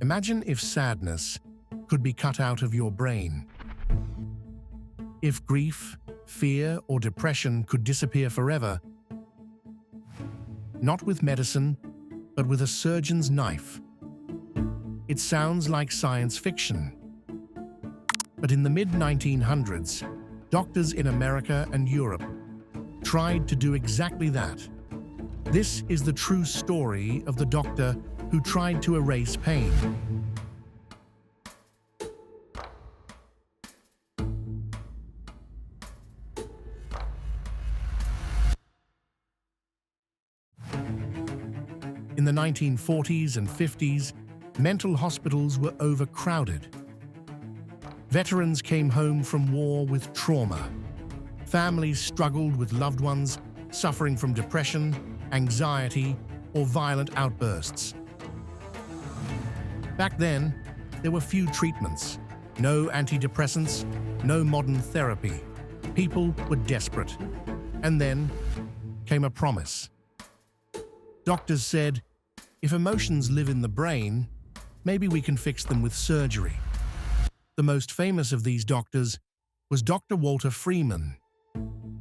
Imagine if sadness could be cut out of your brain. If grief, fear, or depression could disappear forever, not with medicine, but with a surgeon's knife. It sounds like science fiction. But in the mid-1900s, doctors in America and Europe tried to do exactly that. This is the true story of the doctor who tried to erase pain. In the 1940s and 50s, mental hospitals were overcrowded. Veterans came home from war with trauma. Families struggled with loved ones suffering from depression, anxiety, or violent outbursts. Back then, there were few treatments, no antidepressants, no modern therapy. People were desperate. And then came a promise. Doctors said, if emotions live in the brain, maybe we can fix them with surgery. The most famous of these doctors was Dr. Walter Freeman,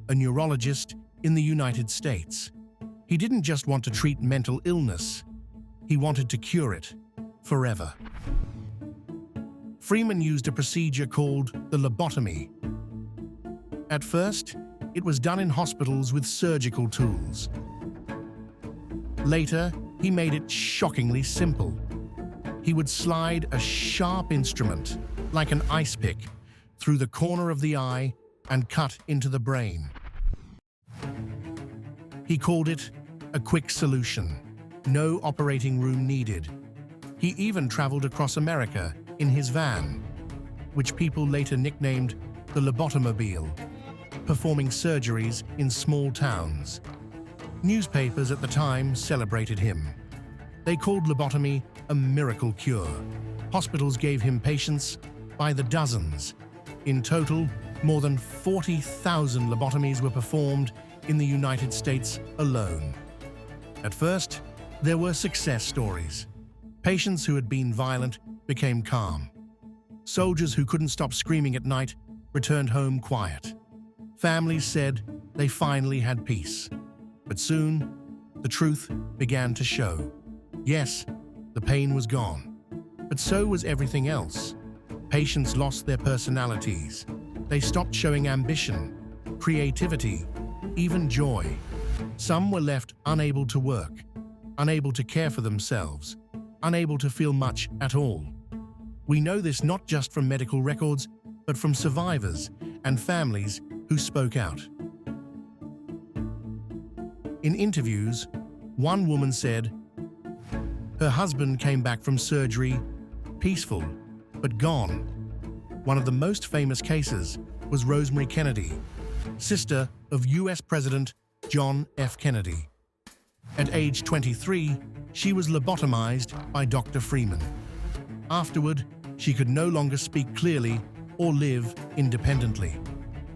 a neurologist in the United States. He didn't just want to treat mental illness, he wanted to cure it forever. Freeman used a procedure called the lobotomy. At first, it was done in hospitals with surgical tools. Later, he made it shockingly simple. He would slide a sharp instrument, like an ice pick, through the corner of the eye and cut into the brain. He called it a quick solution. No operating room needed. He even traveled across America in his van, which people later nicknamed the lobotomobile, performing surgeries in small towns. Newspapers at the time celebrated him. They called lobotomy a miracle cure. Hospitals gave him patients by the dozens. In total, more than 40,000 lobotomies were performed in the United States alone. At first, there were success stories. Patients who had been violent became calm. Soldiers who couldn't stop screaming at night returned home quiet. Families said they finally had peace. But soon, the truth began to show. Yes, the pain was gone, but so was everything else. Patients lost their personalities. They stopped showing ambition, creativity, even joy. Some were left unable to work, unable to care for themselves, unable to feel much at all. We know this not just from medical records, but from survivors and families who spoke out. In interviews, one woman said, her husband came back from surgery, peaceful, but gone. One of the most famous cases was Rosemary Kennedy, sister of US President John F. Kennedy. At age 23, she was lobotomized by Dr. Freeman. Afterward, she could no longer speak clearly or live independently.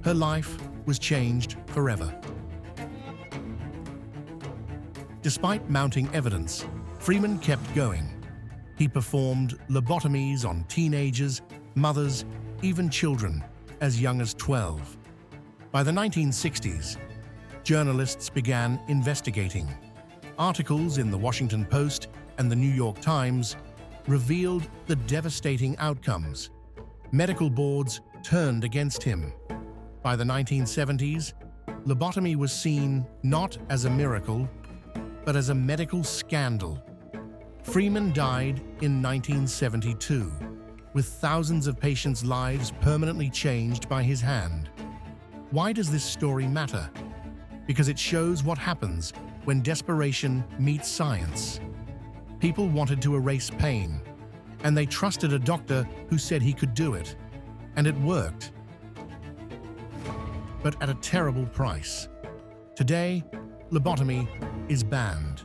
Her life was changed forever. Despite mounting evidence, Freeman kept going. He performed lobotomies on teenagers, mothers, even children as young as 12. By the 1960s, journalists began investigating. Articles in the Washington Post and the New York Times revealed the devastating outcomes. Medical boards turned against him. By the 1970s, lobotomy was seen not as a miracle, but as a medical scandal. Freeman died in 1972, with thousands of patients' lives permanently changed by his hand. Why does this story matter? Because it shows what happens when desperation meets science. People wanted to erase pain, and they trusted a doctor who said he could do it, and it worked. But at a terrible price. Today, lobotomy is banned.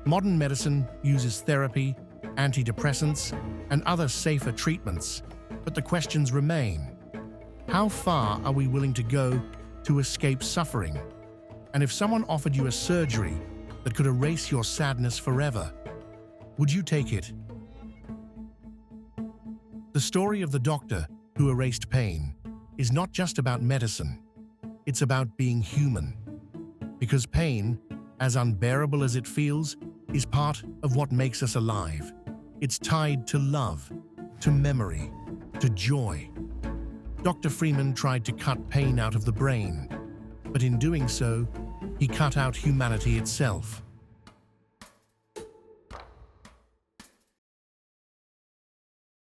Modern medicine uses therapy, antidepressants, and other safer treatments, but the questions remain. How far are we willing to go to escape suffering? And if someone offered you a surgery that could erase your sadness forever, would you take it? The story of the doctor who erased pain is not just about medicine. It's about being human. Because pain, as unbearable as it feels, is part of what makes us alive. It's tied to love, to memory, to joy. Dr. Freeman tried to cut pain out of the brain, but in doing so, he cut out humanity itself.